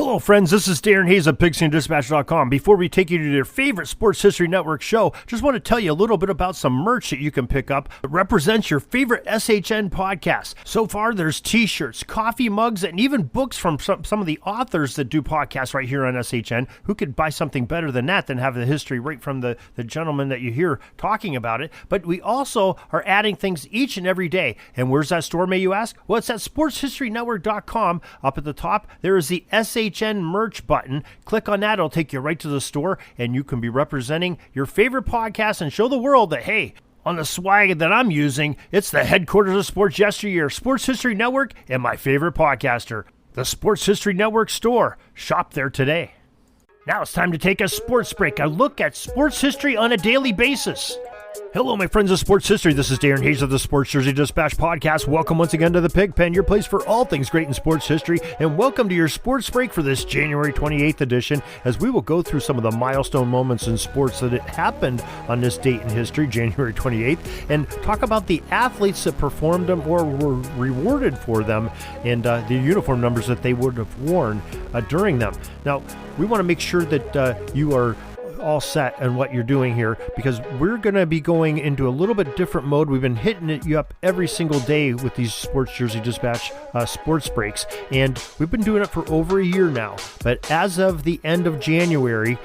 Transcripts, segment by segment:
Hello, friends. This is Darren Hayes of PigskinDispatch.com. Before we take you to your favorite Sports History Network show, just want to tell you a little bit about some merch that you can pick up that represents your favorite SHN podcast. So far, there's t-shirts, coffee mugs, and even books from some of the authors that do podcasts right here on SHN. Who could buy something better than that, than have the history right from the gentleman that you hear talking about it? But we also are adding things each and every day. And where's that store, may you ask? Well, it's at SportsHistoryNetwork.com. Up at the top, there is the SHN merch button. Click on that. It'll take you right to the store, and you can be representing your favorite podcast and show the world that, hey, on the swag that I'm using, it's the headquarters of sports yesteryear, Sports History Network, and my favorite podcaster, the Sports History Network store. Shop there today. Now it's time to take a sports break, a look at sports history on a daily basis. Hello, my friends of sports history. This is Darren Hayes of the Sports Jersey Dispatch podcast. Welcome once again to the Pig Pen, your place for all things great in sports history. And welcome to your sports break for this January 28th edition, as we will go through some of the milestone moments in sports that happened on this date in history, January 28th, and talk about the athletes that performed them or were rewarded for them, and the uniform numbers that they would have worn during them. Now, we want to make sure that you are all set on what you're doing here, because we're going to be going into a little bit different mode. We've been hitting you up every single day with these Sports Jersey Dispatch sports breaks, and we've been doing it for over a year now. But as of the end of January,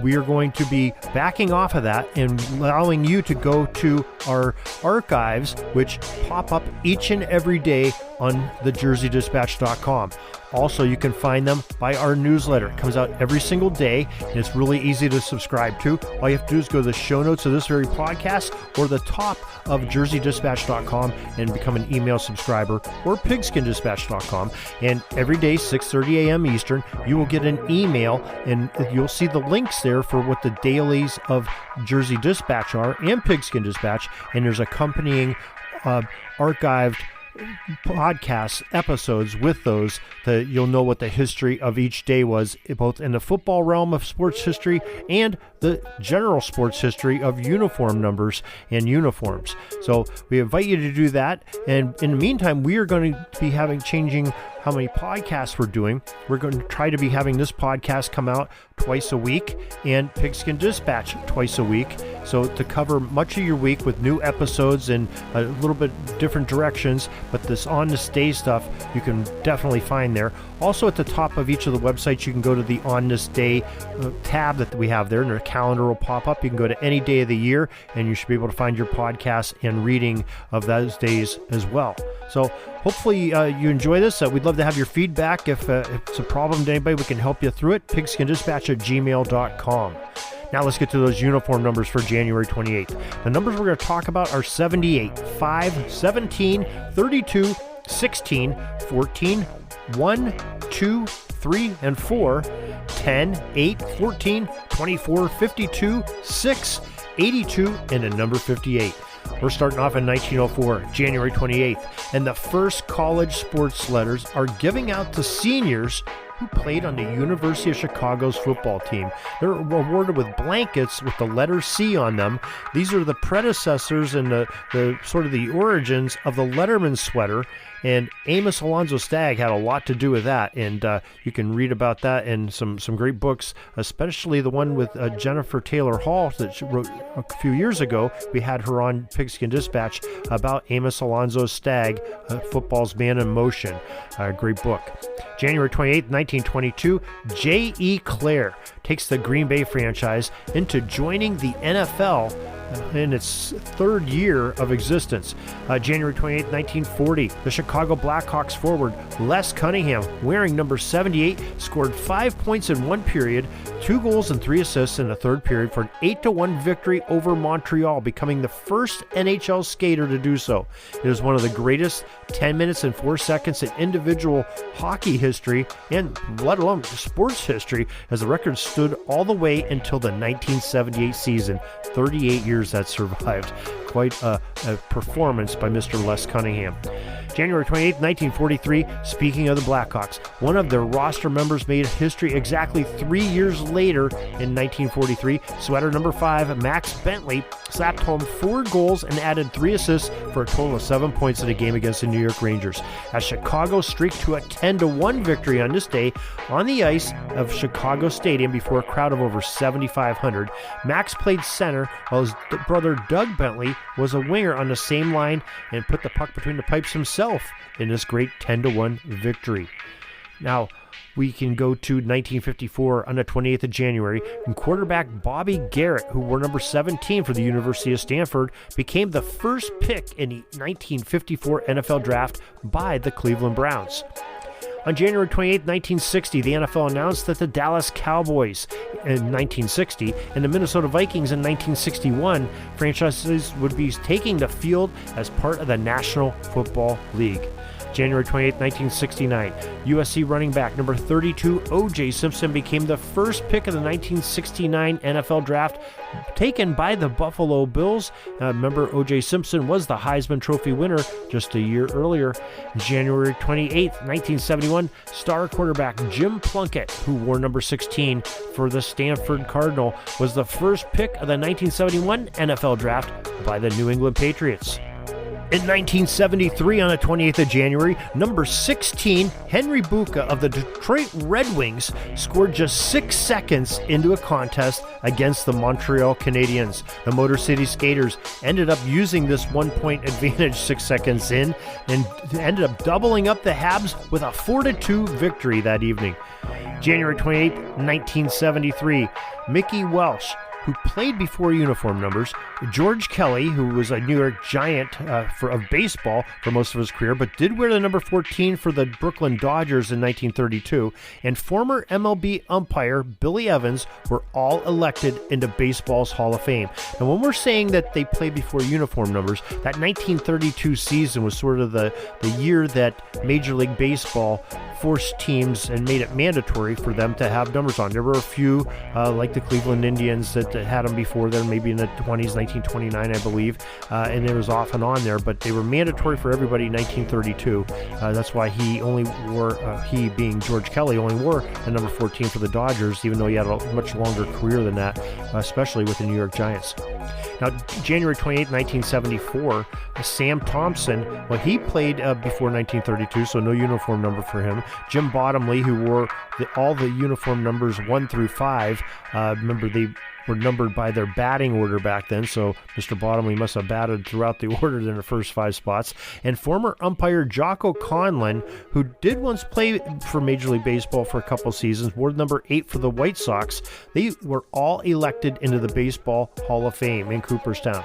we are going to be backing off of that and allowing you to go to our archives, which pop up each and every day on thejerseydispatch.com. Also, you can find them by our newsletter. It comes out every single day, and it's really easy to subscribe to. All you have to do is go to the show notes of this very podcast or the top of jerseydispatch.com and become an email subscriber, or pigskindispatch.com. And every day, 6:30 a.m. Eastern, you will get an email, and you'll see the links there for what the dailies of Jersey Dispatch are and Pigskin Dispatch, and there's accompanying archived podcast episodes with those, that you'll know what the history of each day was, both in the football realm of sports history and the general sports history of uniform numbers and uniforms. So we invite you to do that. And in the meantime, we are going to be changing how many podcasts we're doing. We're going to try to be having this podcast come out twice a week and Pigskin Dispatch twice a week. So to cover much of your week with new episodes and a little bit different directions, but this on this day stuff you can definitely find there. Also at the top of each of the websites, you can go to the on this day tab that we have there, and their calendar will pop up. You can go to any day of the year, and you should be able to find your podcast and reading of those days as well. So hopefully you enjoy this. We'd love to have your feedback. If it's a problem to anybody, we can help you through it. Pigskindispatch@gmail.com. Now let's get to those uniform numbers for January 28th. The numbers we're going to talk about are 78, 5, 17, 32, 16, 14, 1, 2, 3, and 4, 10, 8, 14, 24, 52, 6, 82, and a number 58. We're starting off in 1904, January 28th, and the first college sports letters are giving out to seniors who played on the University of Chicago's football team. They're awarded with blankets with the letter C on them. These are the predecessors and the sort of the origins of the Letterman sweater, and Amos Alonzo Stagg had a lot to do with that, and you can read about that in some great books, especially the one with Jennifer Taylor Hall that she wrote a few years ago. We had her on Pigskin Dispatch about Amos Alonzo Stagg, Football's Man in Motion. Great book. January 28th, 1922, J.E. Clair takes the Green Bay franchise into joining the NFL in its third year of existence. January 28, 1940, the Chicago Blackhawks forward Les Cunningham, wearing number 78, scored 5 points in one period, 2 goals and 3 assists in the third period for an 8-1 victory over Montreal, becoming the first NHL skater to do so. It is one of the greatest 10 minutes and 4 seconds in individual hockey history, and let alone sports history, as the record stood all the way until the 1978 season. 38 years that survived. Quite a performance by Mr. Les Cunningham. January 28, 1943, speaking of the Blackhawks, one of their roster members made history exactly 3 years later in 1943. Sweater number 5, Max Bentley, slapped home 4 goals and added 3 assists for a total of 7 points in a game against the New York Rangers, as Chicago streaked to a 10-1 victory on this day on the ice of Chicago Stadium before a crowd of over 7,500. Max played center while his brother Doug Bentley was a winger on the same line and put the puck between the pipes himself in this great 10-1 victory. Now, we can go to 1954 on the 28th of January, and quarterback Bobby Garrett, who wore number 17 for the University of Stanford, became the first pick in the 1954 NFL Draft by the Cleveland Browns. On January 28, 1960, the NFL announced that the Dallas Cowboys in 1960 and the Minnesota Vikings in 1961 franchises would be taking the field as part of the National Football League. January 28, 1969, USC running back number 32 O.J. Simpson became the first pick of the 1969 NFL Draft, taken by the Buffalo Bills. Remember, O.J. Simpson was the Heisman Trophy winner just a year earlier. January 28, 1971, star quarterback Jim Plunkett, who wore number 16 for the Stanford Cardinal, was the first pick of the 1971 NFL Draft by the New England Patriots. In 1973, on the 28th of January, number 16, Henry Buka of the Detroit Red Wings scored just 6 seconds into a contest against the Montreal Canadiens. The Motor City Skaters ended up using this 1-point advantage 6 seconds in and ended up doubling up the Habs with a 4-2 victory that evening. January 28, 1973, Mickey Welsh, who played before uniform numbers, George Kelly, who was a New York Giant of baseball for most of his career, but did wear the number 14 for the Brooklyn Dodgers in 1932, and former MLB umpire Billy Evans were all elected into baseball's Hall of Fame. Now, when we're saying that they played before uniform numbers, that 1932 season was sort of the year that Major League Baseball forced teams and made it mandatory for them to have numbers on. There were a few, like the Cleveland Indians, that had them before then, maybe in the 20s, 1929, I believe, and it was off and on there, but they were mandatory for everybody in 1932. That's why he only wore, he being George Kelly, only wore the number 14 for the Dodgers, even though he had a much longer career than that, especially with the New York Giants. Now, January 28, 1974, Sam Thompson, well, he played before 1932, so no uniform number for him. Jim Bottomley, who wore all the uniform numbers 1 through 5, remember they were numbered by their batting order back then, so Mr. Bottomley must have batted throughout the order in the first 5 spots. And former umpire Jocko Conlon, who did once play for Major League Baseball for a couple seasons, wore number 8 for the White Sox. They were all elected into the Baseball Hall of Fame in Cooperstown.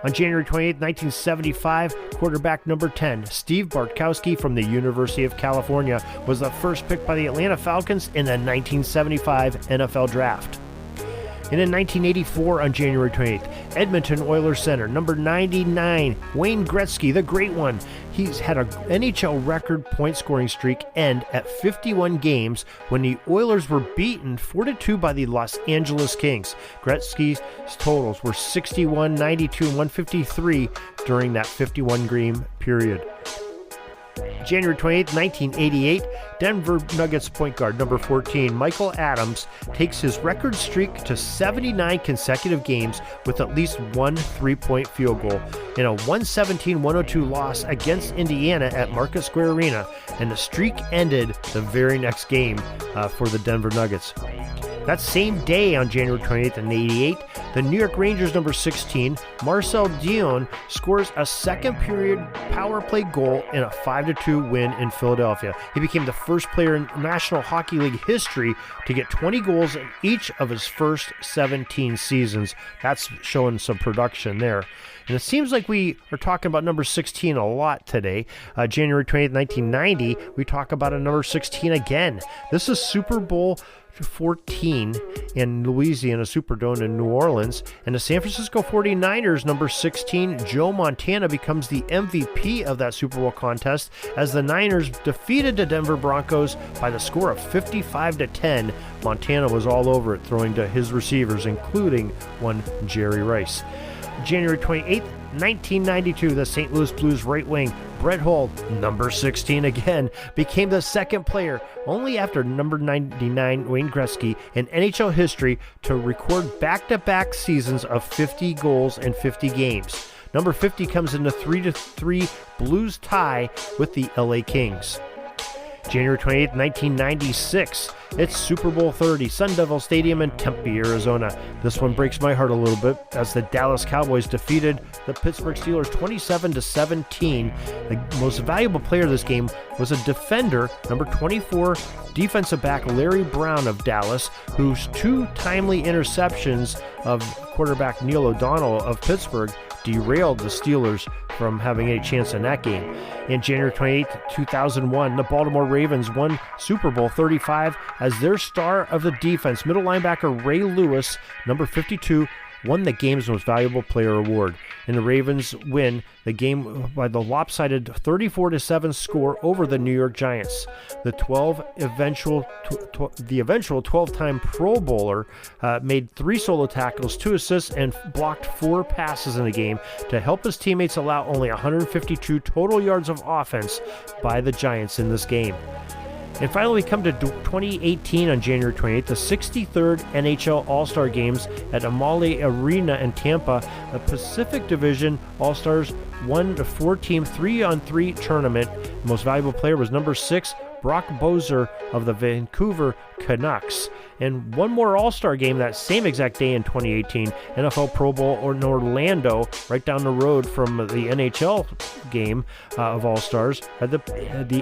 On January 28, 1975, quarterback number 10, Steve Bartkowski from the University of California, was the first pick by the Atlanta Falcons in the 1975 NFL Draft. And in 1984, on January 28th, Edmonton Oilers center, number 99, Wayne Gretzky, the Great One. He's had an NHL record point-scoring streak end at 51 games when the Oilers were beaten 4-2 by the Los Angeles Kings. Gretzky's totals were 61, 92, and 153 during that 51-game period. January 28, 1988, Denver Nuggets point guard number 14, Michael Adams, takes his record streak to 79 consecutive games with at least one 3-point field goal in a 117-102 loss against Indiana at Market Square Arena, and the streak ended the very next game for the Denver Nuggets. That same day, on January 28th, 1988, the New York Rangers number 16, Marcel Dion, scores a second-period power play goal in a 5-2 win in Philadelphia. He became the first player in National Hockey League history to get 20 goals in each of his first 17 seasons. That's showing some production there. And it seems like we are talking about number 16 a lot today. January 28th, 1990, we talk about a number 16 again. This is Super Bowl 14 in Louisiana Superdome in New Orleans, and the San Francisco 49ers number 16, Joe Montana, becomes the MVP of that Super Bowl contest as the Niners defeated the Denver Broncos by the score of 55-10. Montana was all over it, throwing to his receivers, including one Jerry Rice. January 28th, 1992, the St. Louis Blues right wing Brett Hull, number 16 again, became the second player, only after number 99 Wayne Gretzky, in NHL history to record back-to-back seasons of 50 goals in 50 games. Number 50 comes in a 3-3 Blues tie with the LA Kings. January 28, 1996, it's Super Bowl 30, Sun Devil Stadium in Tempe, Arizona. This one breaks my heart a little bit as the Dallas Cowboys defeated the Pittsburgh Steelers 27-17. The most valuable player of this game was a defender, number 24, defensive back Larry Brown of Dallas, whose two timely interceptions of quarterback Neil O'Donnell of Pittsburgh derailed the Steelers from having any chance in that game. In January 28, 2001, the Baltimore Ravens won Super Bowl 35 as their star of the defense, middle linebacker Ray Lewis, number 52, won the game's most valuable player award. And the Ravens win the game by the lopsided 34-7 score over the New York Giants. The eventual 12-time Pro Bowler made 3 solo tackles, 2 assists, and blocked 4 passes in the game to help his teammates allow only 152 total yards of offense by the Giants in this game. And finally, we come to 2018 on January 28th, the 63rd NHL All-Star Games at Amalie Arena in Tampa. The Pacific Division All-Stars won the 4-team 3-on-3 tournament. The most valuable player was number 6, Brock Boeser of the Vancouver Canucks. And one more All-Star game that same exact day in 2018, NFL Pro Bowl in Orlando, right down the road from the NHL game of All-Stars, the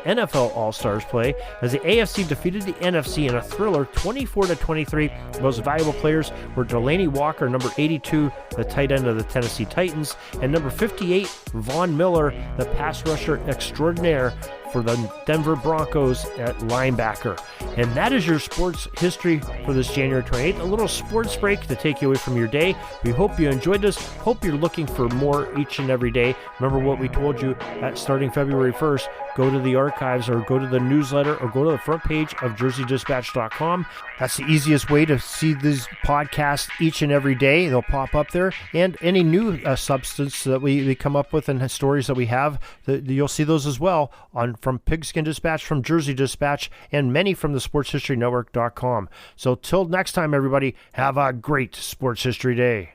NFL All-Stars play, as the AFC defeated the NFC in a thriller 24-23. The most valuable players were Delaney Walker, number 82, the tight end of the Tennessee Titans, and number 58, Von Miller, the pass rusher extraordinaire for the Denver Broncos at linebacker. And that is your sports history for this January 28th. A little sports break to take you away from your day. We hope you enjoyed this. Hope you're looking for more each and every day. Remember what we told you at starting February 1st. Go to the archives or go to the newsletter or go to the front page of jerseydispatch.com. That's the easiest way to see these podcasts each and every day. They'll pop up there. And any new substance that we come up with and stories that we have, you'll see those as well from Pigskin Dispatch, from Jersey Dispatch, and many from the sportshistorynetwork.com. So till next time, everybody, have a great Sports History Day.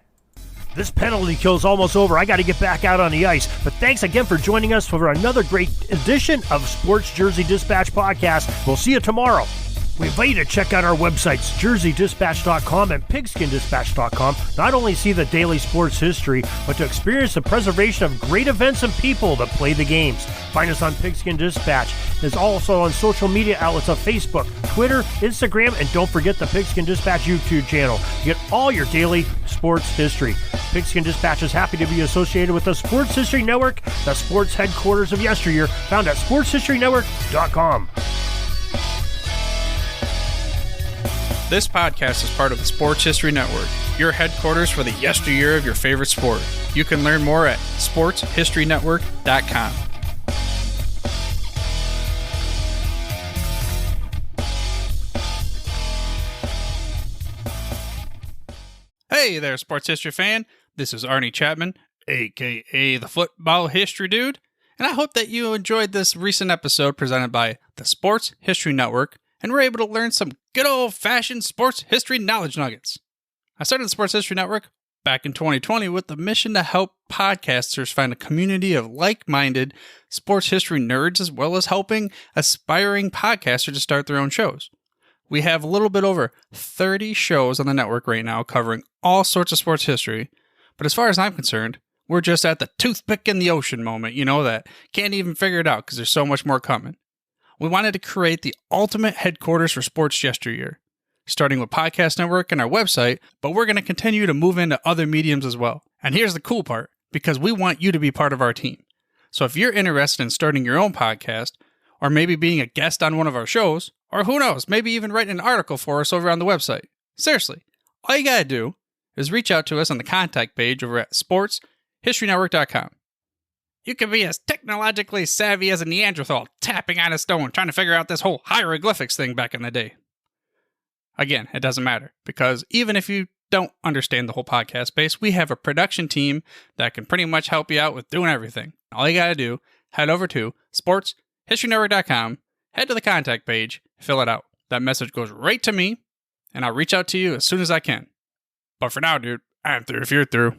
This penalty kill is almost over. I got to get back out on the ice. But thanks again for joining us for another great edition of Sports Jersey Dispatch Podcast. We'll see you tomorrow. We invite you to check out our websites, jerseydispatch.com and pigskindispatch.com. Not only see the daily sports history, but to experience the preservation of great events and people that play the games. Find us on Pigskin Dispatch. It's also on social media outlets of Facebook, Twitter, Instagram, and don't forget the Pigskin Dispatch YouTube channel. You get all your daily sports history. Pigskin Dispatch is happy to be associated with the Sports History Network, the sports headquarters of yesteryear, found at sportshistorynetwork.com. This podcast is part of the Sports History Network, your headquarters for the yesteryear of your favorite sport. You can learn more at sportshistorynetwork.com. Hey there, sports history fan. This is Arnie Chapman, aka the Football History Dude, and I hope that you enjoyed this recent episode presented by the Sports History Network and were able to learn some good old-fashioned sports history knowledge nuggets. I started the Sports History Network back in 2020 with the mission to help podcasters find a community of like-minded sports history nerds, as well as helping aspiring podcasters to start their own shows. We have a little bit over 30 shows on the network right now covering all sorts of sports history, but as far as I'm concerned, we're just at the toothpick in the ocean moment, that can't even figure it out because there's so much more coming. We wanted to create the ultimate headquarters for sports yesteryear, starting with Podcast Network and our website, but we're going to continue to move into other mediums as well. And here's the cool part, because we want you to be part of our team. So if you're interested in starting your own podcast, or maybe being a guest on one of our shows, or who knows, maybe even writing an article for us over on the website. Seriously, all you got to do is reach out to us on the contact page over at sportshistorynetwork.com. You can be as technologically savvy as a Neanderthal tapping on a stone trying to figure out this whole hieroglyphics thing back in the day. Again, it doesn't matter, because even if you don't understand the whole podcast space, we have a production team that can pretty much help you out with doing everything. All you got to do, head over to sportshistorynetwork.com, head to the contact page, fill it out. That message goes right to me, and I'll reach out to you as soon as I can. But for now, dude, I'm through if you're through.